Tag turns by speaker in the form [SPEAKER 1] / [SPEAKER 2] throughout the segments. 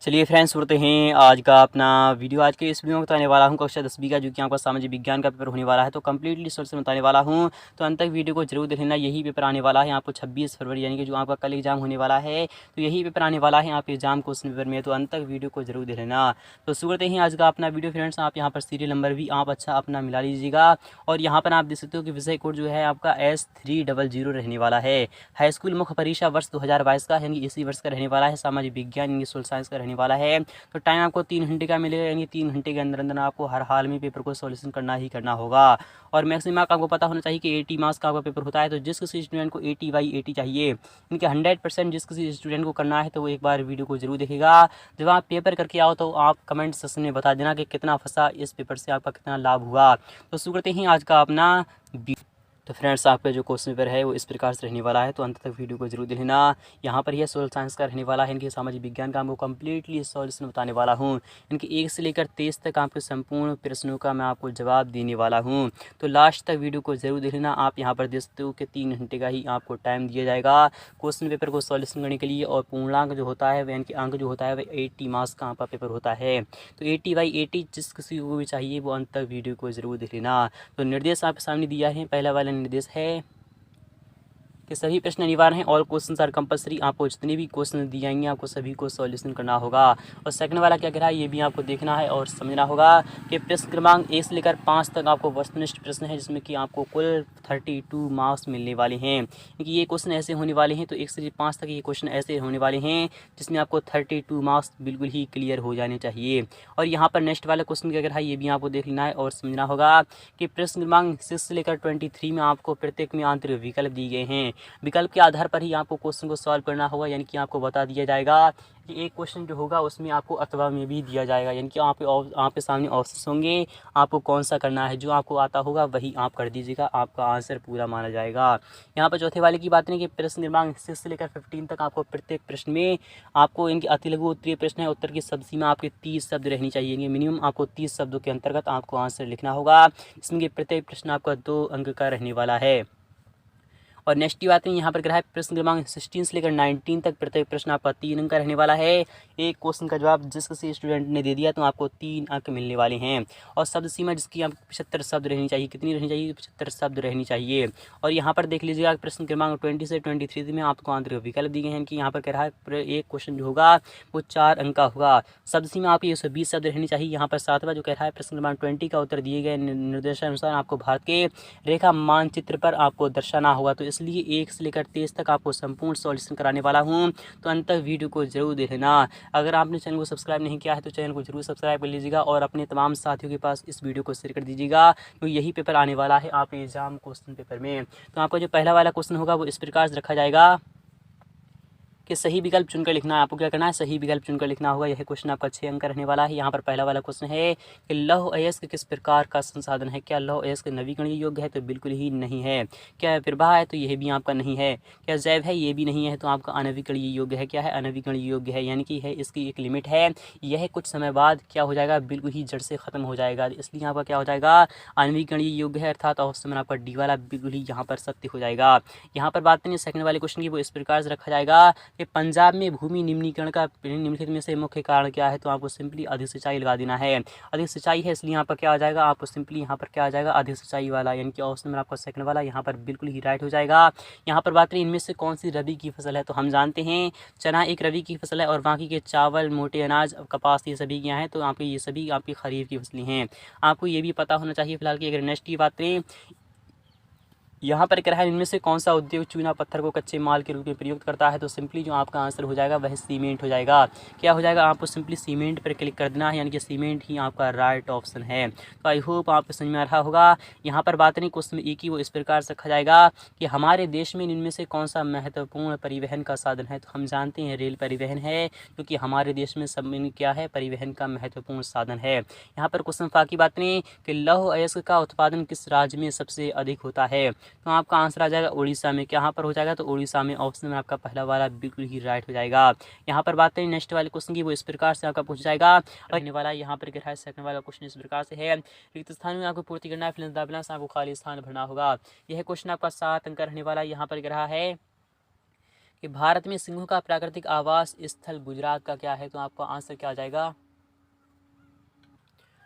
[SPEAKER 1] चलिए फ्रेंड्स, सुनते हैं आज का अपना वीडियो। आज के इस वीडियो में बताने वाला हूँ कक्षा 10वीं का जो कि आपका सामाजिक विज्ञान का पेपर होने वाला है। तो कंप्लीटली सोल्यूशन बताने वाला हूँ, तो अंत तक वीडियो को जरूर देख लेना। यही पेपर आने वाला है आपको 26 फरवरी यानी कि जो आपका कल एग्जाम होने वाला है, तो यही पेपर आने वाला है आपके एग्जाम क्वेश्चन पेपर में। तो अंत तक वीडियो को जरूर देख लेना। तो शुरू करते हैं आज का अपना वीडियो फ्रेंड्स। आप यहाँ पर सीरियल नंबर भी आप अच्छा अपना मिला लीजिएगा। और यहाँ पर आप देख सकते हो कि विषय कोड जो है आपका S300 रहने वाला है। हाई स्कूल मुख्य परीक्षा वर्ष 2022 का यानी इसी वर्ष का रहने वाला है। सामाजिक विज्ञान यानी सोशल साइंस का रहने वाला है। तो टाइम आपको 3 घंटे का मिलेगा, यानी 3 घंटे के अंदर अंदर आपको हर हाल में पेपर को सॉल्यूशन करना ही करना होगा। और मैक्सिमम मार्क आपको पता होना चाहिए कि 80 मार्क्स का आपका पेपर होता है। तो जिस किसी स्टूडेंट को 80/80 चाहिए, इनके 100% जिस किसी स्टूडेंट को करना है, तो वो एक बार वीडियो को जरूर देखेगा। जब आप पेपर करके आओ तो आप कमेंट सेक्शन में बता देना कि कितना फंसा, इस पेपर से आपका कितना लाभ हुआ। तो शुरू करते हैं आज का अपना। तो फ्रेंड्स, आपका जो क्वेश्चन पेपर है वो इस प्रकार से रहने वाला है, तो अंत तक वीडियो को जरूर देखना। यहाँ पर यह सोशल साइंस का रहने वाला है, इनके सामाजिक विज्ञान का आपको कंप्लीटली सॉल्यूशन बताने वाला हूँ। इनके 1 से लेकर 23 तक आपके संपूर्ण प्रश्नों का मैं आपको जवाब देने वाला हूँ। तो लास्ट तक वीडियो को जरूर देख लेना। आप यहाँ पर देख सकते हो कि 3 घंटे का ही आपको टाइम दिया जाएगा क्वेश्चन पेपर को सॉल्यूशन करने के लिए। और पूर्णांक जो होता है वह, यानी कि अंक जो होता है वह 80 मार्क्स का आपका पेपर होता है। तो 80/80 जिस किसी को भी चाहिए वो अंत तक वीडियो को जरूर देख लेना। तो निर्देश आपके सामने दिया है। पहला वाला निर्देश है कि सभी प्रश्न अनिवार्य हैं, ऑल क्वेश्चन आर कंपलसरी। आपको जितने भी क्वेश्चन दिए जाएंगे आपको सभी को सॉल्यूशन करना होगा। और सेकंड वाला क्या कह रहा है ये भी आपको देखना है और समझना होगा कि प्रश्न क्रमांक 1 से लेकर 5 तक आपको वस्तुनिष्ठ प्रश्न है, जिसमें कि आपको कुल 32 मार्क्स मिलने वाले हैं। क्योंकि ये क्वेश्चन ऐसे होने वाले हैं, तो 1 से 5 तक ये क्वेश्चन ऐसे होने वाले हैं जिसमें आपको 32 मार्क्स बिल्कुल ही क्लियर हो जाने चाहिए। और यहाँ पर नेक्स्ट वाला क्वेश्चन क्या कह रहा है ये भी आपको देख लेना है और समझना होगा कि प्रश्न क्रमांक 6 से लेकर 23 में आपको प्रत्येक में आंतरिक विकल्प दिए गए हैं। विकल्प के आधार पर ही आपको क्वेश्चन को सॉल्व करना होगा, यानी कि आपको बता दिया जाएगा कि एक क्वेश्चन जो होगा उसमें आपको अथवा में भी दिया जाएगा, यानी कि आपके सामने ऑप्शन होंगे, आपको कौन सा करना है। जो आपको आता होगा वही आप कर दीजिएगा, आपका आंसर पूरा माना जाएगा। यहाँ पर चौथे वाले की बात नहीं कि प्रश्न क्रमांक 6 से लेकर 15 तक आपको प्रत्येक प्रश्न में आपको इनके अति लघु उत्तरीय प्रश्न है, उत्तर की शब्द सीमा आपके 30 शब्द रहनी चाहिए। मिनिमम आपको 30 शब्दों के अंतर्गत आपको आंसर लिखना होगा। इसमें प्रत्येक प्रश्न आपका 2 अंक का रहने वाला है। और नेक्स्ट की बात है यहाँ पर क्या है, प्रश्न क्रमांक 16 से लेकर 19 तक प्रत्येक प्रश्न आपका 3 अंक का रहने वाला है। एक क्वेश्चन का जवाब जिस किसी स्टूडेंट ने दे दिया तो आपको 3 अंक मिलने वाले हैं। और शब्द सीमा जिसकी आपको 75 शब्द रहनी चाहिए। कितनी रहनी चाहिए? 75 शब्द रहनी चाहिए। और यहाँ पर देख लीजिएगा प्रश्न क्रमांक 20 से 23 में आपको आंतरिक विकल्प दिए हैं कि यहाँ पर कह रहा है एक क्वेश्चन जो होगा वो 4 अंक का होगा। शब्द सीमा आपकी 120 शब्द रहनी चाहिए। यहाँ पर 7वां जो कह रहा है प्रश्न क्रमांक 20 का उत्तर दिए गए निर्देशानुसार आपको भारत के रेखा मानचित्र पर आपको दर्शाना होगा। तो इसलिए 1 से लेकर 23 तक आपको संपूर्ण सॉल्यूशन कराने वाला हूं, तो अंत तक वीडियो को जरूर देखना। अगर आपने चैनल को सब्सक्राइब नहीं किया है तो चैनल को जरूर सब्सक्राइब कर लीजिएगा और अपने तमाम साथियों के पास इस वीडियो को शेयर कर दीजिएगा, तो यही पेपर आने वाला है आप एग्जाम क्वेश्चन पेपर में। तो आपका जो पहला वाला क्वेश्चन होगा वो इस प्रकार से रखा जाएगा कि सही विकल्प चुनकर लिखना है। आपको क्या करना है? सही विकल्प चुनकर लिखना होगा। यह क्वेश्चन आपका 6 अंक का रहने वाला है। यहाँ पर पहला वाला क्वेश्चन है कि लौह अयस्क किस प्रकार का संसाधन है? क्या लौह अयस्क नवीकरणीय योग्य है? तो बिल्कुल ही नहीं है। क्या प्रवाह है? तो यह भी आपका नहीं है। क्या जैव है? ये भी नहीं है, तो आपका अनवीकरणीय योग्य है। क्या है? अनवीकरणीय योग्य है, यानी कि है इसकी एक लिमिट है। यह कुछ समय बाद क्या हो जाएगा? बिल्कुल ही जड़ से खत्म हो जाएगा, इसलिए आपका क्या हो जाएगा? अनवीकरणीय योग्य है, अर्थात ऑप्शन आपका डी वाला बिल्कुल ही यहाँ पर सत्य हो जाएगा। यहाँ पर बात करें सेकंड वाले क्वेश्चन की, वो इस प्रकार से रखा जाएगा कि पंजाब में भूमि निम्नीकरण का निम्नलिखित में से मुख्य कारण क्या है? तो आपको सिंपली अधिक सिंचाई लगा देना है। अधिक सिंचाई है, इसलिए यहाँ पर क्या आ जाएगा? आपको सिंपली यहाँ पर क्या आ जाएगा? अधिक सिंचाई वाला, यानी कि ऑप्शन नंबर आपका सेकंड वाला यहाँ पर बिल्कुल ही राइट हो जाएगा। यहाँ पर बात करें इनमें से कौन सी रबी की फसल है, तो हम जानते हैं चना एक रबी की फसल है और बाकी के चावल, मोटे अनाज, कपास, ये सभी क्या हैं? तो आपके ये सभी आपकी खरीफ की फसलें हैं। आपको ये भी पता होना चाहिए फिलहाल की। अगर नेक्स्ट की बात करें, यहाँ पर क्या है, इनमें से कौन सा उद्योग चूना पत्थर को कच्चे माल के रूप में प्रयुक्त करता है? तो सिंपली जो आपका आंसर हो जाएगा वह सीमेंट हो जाएगा। क्या हो जाएगा? आपको सिंपली सीमेंट पर क्लिक कर देना है, यानी कि सीमेंट ही आपका राइट ऑप्शन है। तो आई होप आपको समझ में आ रहा होगा। यहाँ पर बात नहीं क्वेश्चन एक ही, वो इस प्रकार से रखा जाएगा कि हमारे देश में इनमें से कौन सा महत्वपूर्ण परिवहन का साधन है? तो हम जानते हैं रेल परिवहन है, क्योंकि हमारे देश में सब में क्या है? परिवहन का महत्वपूर्ण साधन है। यहाँ पर क्वेश्चन फा की बात नहीं कि लौह अयस्क का उत्पादन किस राज्य में सबसे अधिक होता है? तो आपका आंसर आ जाएगा उड़ीसा में। कहाँ पर हो जाएगा? तो उड़ीसा में। ऑप्शन में आपका पहला वाला बिल्कुल ही राइट हो जाएगा। यहाँ पर बात करें नेक्स्ट वाले क्वेश्चन की, वो इस प्रकार से आपका पूछ जाएगा रहने वाला। यहाँ पर क्या है, सेकंड वाला क्वेश्चन इस प्रकार से है, रिक्त स्थान में आपको पूर्ति करना है, फिल इन द ब्लैंक्स, आपको खाली स्थान भरना होगा। यह क्वेश्चन आपका 7 अंक का रहने वाला। यहाँ पर क्या रहा है कि भारत में सिंहों का प्राकृतिक आवास स्थल गुजरात का क्या है, तो आपका आंसर क्या आ जाएगा।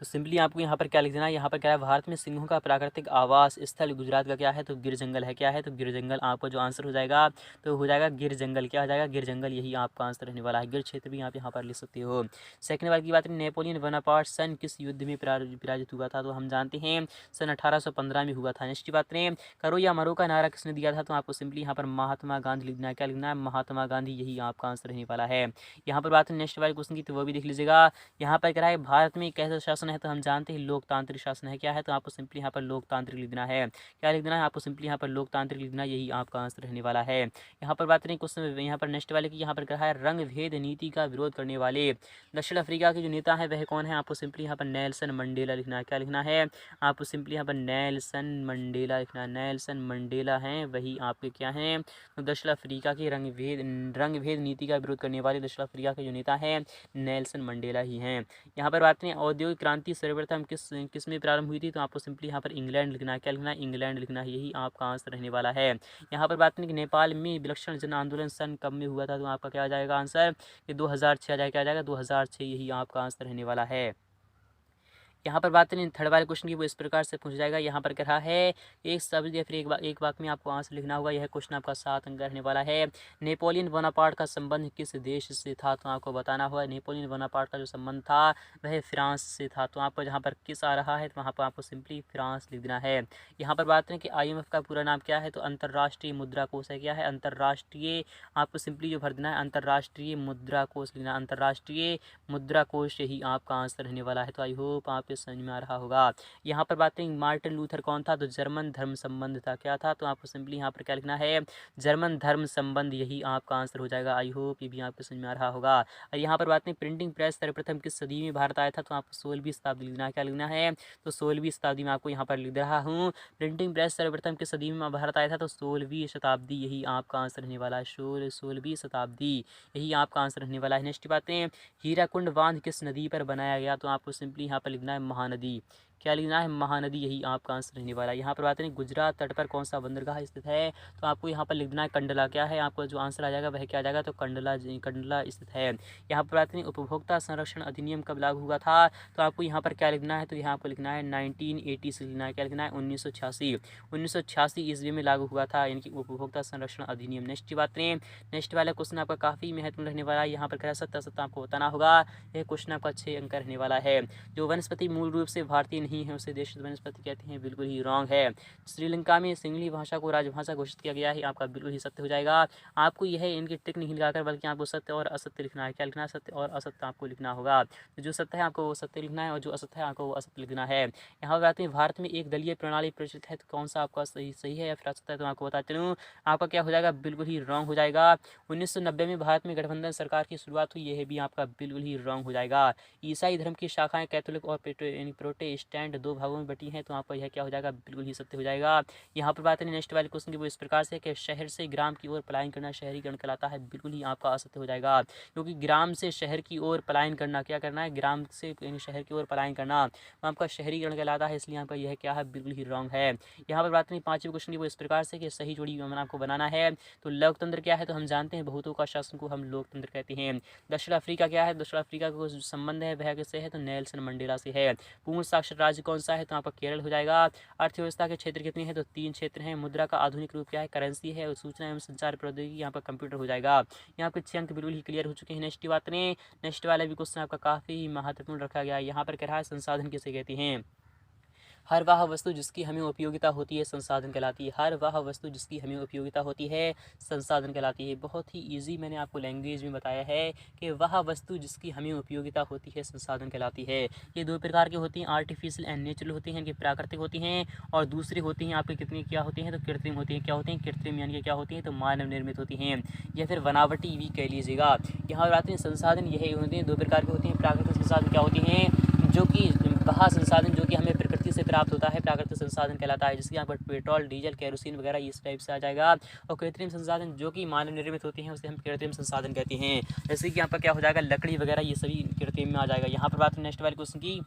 [SPEAKER 1] तो सिंपली आपको यहाँ पर क्या लिख देना है, यहाँ पर क्या है, भारत में सिंहों का प्राकृतिक आवास स्थल गुजरात का क्या है, तो गिर जंगल है। क्या है, तो गिर जंगल आपका जो आंसर हो जाएगा तो हो जाएगा गिर जंगल। क्या हो जाएगा, गिर जंगल, यही आपका आंसर रहने वाला है। गिर क्षेत्र भी आप यहाँ पर लिख सकते हो। सेकंड बार की बात करें, नेपोलियन बोनापार्ट सन किस युद्ध में पराजित हुआ था, तो हम जानते हैं सन 1815 में हुआ था। नेक्स्ट बात करें, करो या मरो का नारा किसने दिया था, तो आपको सिंपली यहाँ पर महात्मा गांधी लिखना है। क्या लिखना है, महात्मा गांधी, यही आपका आंसर रहने वाला है। यहाँ पर बात करें नेक्स्ट वाले क्वेश्चन की, तो वो भी देख लीजिएगा। यहाँ पर क्या है, भारत में कैसा शासन है, तो हम जानते हैं लोकतांत्रिक शासन है। क्या है, तो आपको सिंपली यहाँ पर लोकतांत्रिक लिखना है। क्या लिख देना है, आपको सिंपली यहाँ पर लोकतांत्रिक लिखना है, यही आपका आंसर रहने वाला है। यहाँ पर बात करें क्वेश्चन यहाँ पर नेक्स्ट वाले की, यहाँ पर क्या है, रंग भेद नीति का विरोध करने वाले दक्षिण अफ्रीका के जो नेता है वह कौन है, आपको सिंपली यहाँ पर नेल्सन मंडेला लिखना है। क्या लिखना है, आपको सिंपली यहाँ पर नेल्सन मंडेला लिखना है। नेल्सन मंडेला हैं, वही आपके क्या हैं, तो दक्षिण अफ्रीका के रंग भेद नीति का विरोध करने वाले दक्षिण अफ्रीका के जो नेता हैं नेल्सन मंडेला ही हैं। यहाँ पर बात करें औद्योगिक क्रांति सर्वप्रथम किस में प्रारंभ हुई थी, तो आपको सिंपली यहाँ पर इंग्लैंड लिखना है। क्या लिखना है, इंग्लैंड लिखना है, यही आपका आंसर रहने वाला है। यहाँ पर बात करें कि नेपाल में विलक्षण जन आंदोलन सन कब में हुआ था, तो आपका क्या आ जाएगा आंसर, कि 2006 आ जाएगा। क्या आ जाएगा, 2006, यही आपका आंसर रहने वाला है। यहाँ पर बात करें थर्ड वाले क्वेश्चन की, वो इस प्रकार से पूछ जाएगा। यहाँ पर कह रहा है एक शब्द या फिर एक वाक्य में आपको आंसर लिखना होगा। यह क्वेश्चन आपका 7 अंक रहने वाला है। नेपोलियन बोनापार्ट का संबंध किस देश से था, तो आपको बताना होगा। नेपोलियन बोनापार्ट का जो संबंध था वह फ्रांस से था। तो आपको जहाँ पर किस आ रहा है तो वहाँ पर आपको सिंपली फ्रांस लिख देना है। यहाँ पर बात करें कि IMF का पूरा नाम क्या है, तो अंतर्राष्ट्रीय मुद्रा कोष है। क्या है, अंतर्राष्ट्रीय, आपको सिंपली जो भर देना है अंतर्राष्ट्रीय मुद्रा कोष लिखना, अंतर्राष्ट्रीय मुद्रा कोष, यही आपका आंसर रहने वाला है। तो आई होप आप समझ में आ रहा होगा। यहाँ पर बात करें मार्टिन लूथर कौन था, तो जर्मन धर्म संबंध था। क्या था, तो आपको सिंपली यहाँ पर क्या लिखना है, जर्मन धर्म संबंध, यही आपका आंसर हो जाएगा। आई होप ये भी आपको समझ में आ रहा होगा। और यहाँ पर बात करें प्रिंटिंग प्रेस सर्वप्रथम किस सदी में भारत आया था, तो आपको 16वीं शताब्दी लिखना है। क्या लिखना है, तो 16वीं शताब्दी में आपको यहाँ पर लिख रहा हूँ। प्रिंटिंग प्रेस सर्वप्रथम किस सदी में भारत आया था, तो 16वीं शताब्दी, यही आपका आंसर रहने वाला है। 16वीं शताब्दी, यही आपका आंसर रहने वाला है। नेक्स्ट बातें, हीराकुंड बांध किस नदी पर बनाया गया, तो आपको सिंपली यहाँ पर लिखना है महानदी। क्या लिखना है, महानदी, यही आपका आंसर रहने वाला है। यहाँ पर बात करें गुजरात तट पर कौन सा बंदरगाह स्थित है, तो आपको यहाँ पर लिखना है कंडला। क्या है, आपको जो आंसर आ जाएगा वह क्या आ जाएगा, तो कंडला स्थित है। यहाँ पर बात करें उपभोक्ता संरक्षण अधिनियम कब लागू हुआ था, तो आपको यहाँ पर क्या लिखना है, तो यहाँ आपको लिखना है 1980 से लिखना है। क्या लिखना है, 1986 ईस्वी में लागू हुआ था, यानी कि उपभोक्ता संरक्षण अधिनियम। नेक्स्ट बात करें, नेक्स्ट वाला क्वेश्चन आपका काफ़ी महत्वपूर्ण रहने वाला है। यहाँ पर क्या सत्य असत्य आपको बताना होगा। यह क्वेश्चन आपका 6 अंक रहने वाला है। जो वनस्पति मूल रूप से भारतीय नहीं है उसे देशी वनस्पति कहते हैं, बिल्कुल ही रॉन्ग है। श्रीलंका में सिंगली भाषा को राजभाषा घोषित किया गया है, आपका बिल्कुल ही सत्य हो जाएगा। आपको यह इनकी ट्रिक नहीं लगाकर बल्कि आपको सत्य और असत्य लिखना है। क्या लिखना है, सत्य और असत्य आपको लिखना होगा। तो जो सत्य है आपको वो सत्य लिखना है और जो असत्य है आपको वो असत्य लिखना है। यहाँ पर आते हैं भारत में एक दलीय प्रणाली प्रचलित है, तो कौन सा आपका सही है या फिर असत्य है, तो आपको बताते चलूँ आपका क्या हो जाएगा, बिल्कुल ही रॉन्ग हो जाएगा। 1990 में भारत में गठबंधन सरकार की शुरुआत हुई, यह भी आपका बिल्कुल ही रॉन्ग हो जाएगा। ईसाई धर्म की शाखाएं कैथोलिक और प्रोटेस्टेंट 2 भागों में बटी हैं, तो आपका यह क्या हो जाएगा, बिल्कुल ही सत्य हो जाएगा। यहाँ पर बात करें नेक्स्ट वाले क्वेश्चन की, वो इस प्रकार से कि शहर से ग्राम की ओर पलायन करना शहरीकरण कहलाता है, बिल्कुल ही आपका असत्य हो जाएगा। क्योंकि ग्राम से शहर की ओर पलायन करना, क्या करना है, ग्राम से शहर की ओर पलायन करना तो आपका शहरीकरण कहलाता है, इसलिए आपका यह क्या है, बिल्कुल ही रॉन्ग है। यहाँ पर बात करें 5वें क्वेश्चन की, वो इस प्रकार से कि सही जोड़ी आपको बनाना है। तो लोकतंत्र क्या है, तो हम जानते हैं बहुतों का शासन को हम लोकतंत्र कहते हैं। दक्षिण अफ्रीका क्या है, दक्षिण अफ्रीका का संबंध है वह किससे है, तो नेल्सन मंडेला से है। पूर्ण साक्षर राज्य कौन सा है, तो आपका केरल हो जाएगा। अर्थव्यवस्था के क्षेत्र कितने हैं, तो 3 क्षेत्र हैं। मुद्रा का आधुनिक रूप क्या है, करेंसी है। और सूचना एवं संचार प्रौद्योगिकी यहाँ पर कंप्यूटर हो जाएगा। यहाँ पे 6 अंक बिल्कुल ही क्लियर हो चुके हैं। नेक्स्ट बात करें, नेक्स्ट वाला भी क्वेश्चन आपका काफी महत्वपूर्ण रखा गया है। यहाँ पर कह रहा है संसाधन किसे कहते हैं। हर वह वस्तु जिसकी हमें उपयोगिता होती है संसाधन कहलाती है। हर वह वस्तु जिसकी हमें उपयोगिता होती है संसाधन कहलाती है। बहुत ही इजी मैंने आपको लैंग्वेज में बताया है कि वह वस्तु जिसकी हमें उपयोगिता होती है संसाधन कहलाती है। ये 2 प्रकार की होती हैं, आर्टिफिशियल एंड नेचुरल होती हैं, कि प्राकृतिक होती हैं, और दूसरी होती हैं आपकी कितनी क्या होती हैं, तो कृत्रिम होती हैं। क्या होती हैं, कृत्रिम, यानी कि क्या होती हैं, तो मानव निर्मित होती हैं, या फिर बनावटी भी कह लीजिएगा। यहाँ पर आते हैं संसाधन यही होते हैं, 2 प्रकार के होते हैं। प्राकृतिक संसाधन क्या होती हैं, जो कि कहा संसाधन जो कि हमें प्रकृति से प्राप्त होता है, प्राकृतिक संसाधन कहलाता है, जिसके यहाँ पर पेट्रोल, डीजल, केरोसिन वगैरह इस टाइप से आ जाएगा। और कृत्रिम संसाधन जो कि मानव निर्मित होते हैं उसे हम कृत्रिम संसाधन कहते हैं। जैसे कि यहाँ पर क्या हो जाएगा, लकड़ी वगैरह ये सभी कृत्रिम में आ जाएगा। यहाँ पर बात नेक्स्ट वाले क्वेश्चन की,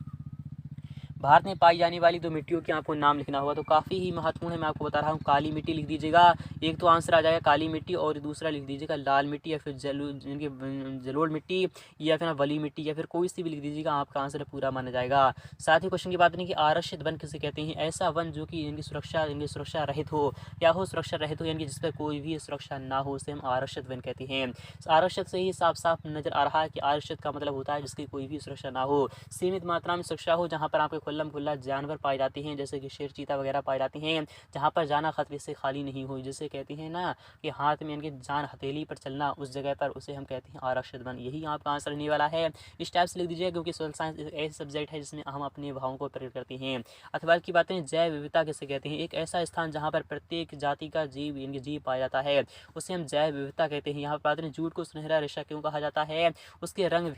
[SPEAKER 1] भारत में पाई जाने वाली 2 मिट्टियों के आपको नाम लिखना होगा, तो काफ़ी ही महत्वपूर्ण है, मैं आपको बता रहा हूँ। काली मिट्टी लिख दीजिएगा, एक तो आंसर आ जाएगा काली मिट्टी, और दूसरा लिख दीजिएगा लाल मिट्टी या फिर जलोढ़ मिट्टी या फिर बली मिट्टी या फिर कोई सी भी लिख दीजिएगा, आपका आंसर पूरा माना जाएगा। साथ ही क्वेश्चन की बात नहीं कि आरक्षित वन किसे कहते हैं? ऐसा वन जो कि इनकी सुरक्षा रहित हो, क्या हो? सुरक्षा रहित हो, यानी कि जिस पर कोई भी सुरक्षा ना हो, उसे हम आरक्षित वन कहते हैं। आरक्षित से ही साफ साफ नजर आ रहा है कि आरक्षित का मतलब होता है जिसकी कोई भी सुरक्षा ना हो, सीमित मात्रा में सुरक्षा हो, जहाँ पर आपके खुल्लम खुल्ला जानवर पाए जाते हैं, जैसे कि शेर चीता वगैरह पाए जाते हैं, जहाँ पर जाना खतरे से खाली नहीं हो, जिसे कहते हैं ना कि हाथ में इनके जान हथेली पर चलना, उस जगह पर उसे हम कहते हैं आरक्षित वन। यही आपका आंसर रहने वाला है। इस टाइप से लिख दीजिए, क्योंकि सोशल साइंस एक ऐसा सब्जेक्ट है जिसमें हम अपने भावों को प्रकट करते हैं। अथवा की बातें जैव विविधता किसे कहते हैं? एक ऐसा स्थान जहाँ पर प्रत्येक जाति का जीव इनके जीव पाया जाता है, उसे हम जैव विविधता कहते हैं। यहाँ पर बात जूट को सुनहरा रेशा क्यों कहा जाता है? उसके रंग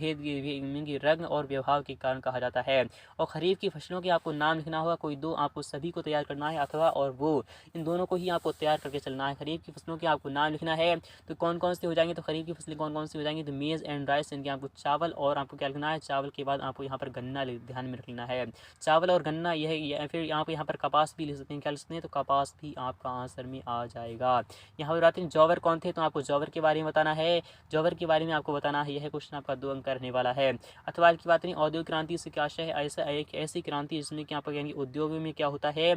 [SPEAKER 1] रंग और व्यवहार के कारण कहा जाता है। और खरीफ की फसलों के आपको नाम लिखना होगा, कोई दो, आपको सभी को तैयार करना है, अथवा और वो, इन दोनों को ही आपको तैयार करके चलना है। खरीफ की फसलों के आपको नाम लिखना है, तो कौन कौन से हो जाएंगे? तो खरीफ की फसलें कौन कौन सी हो जाएंगी? तो मेज़ एंड राइस, इनके आपको चावल, और आपको क्या लिखना है? चावल के बाद आपको यहाँ पर गन्ना ध्यान में रखना है। चावल और गन्ना यह, या फिर यहाँ पर कपास भी लिख सकते हैं। क्या लिख सकते हैं? तो कपास भी आपका आंसर में आ जाएगा। यहाँ पर बात है जौवर कौन थे, तो आपको जौवर के बारे में बताना है। जौवर के बारे में आपको बताना है, यह क्वेश्चन आपका 2 अंक का रहने वाला है। अथवा की बात नहीं, औद्योगिक क्रांति से क्या आशय है? ऐसा एक ऐसी क्रांति जिसमें कि यहाँ पर यानी उद्योग में क्या होता है,